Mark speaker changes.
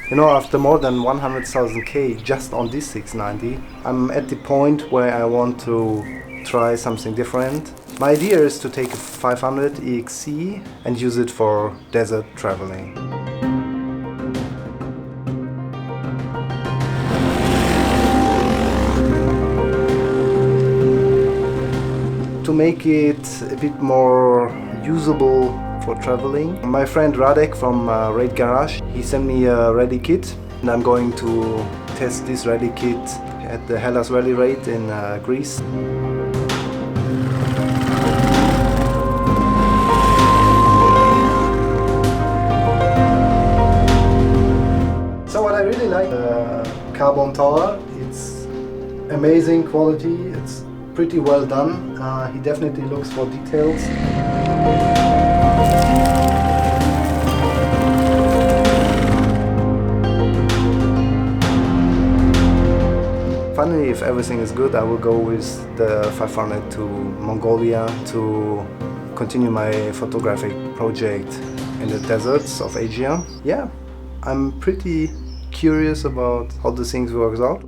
Speaker 1: You know, after more than 100,000 K just on this 690, I'm at the point where I want to try something different. My idea is to take a 500 EXC and use it for desert traveling. To make it a bit more usable for traveling, my friend Rade from Rade Garage, he sent me a rally kit, and I'm going to test this rally kit at the Hellas Rally Raid in Greece. So what I really like, the carbon tower, it's amazing quality, it's pretty well done. He definitely looks for details. Finally, if everything is good, I will go with the 500 to Mongolia to continue my photographic project in the deserts of Asia. Yeah, I'm pretty curious about how the things works out.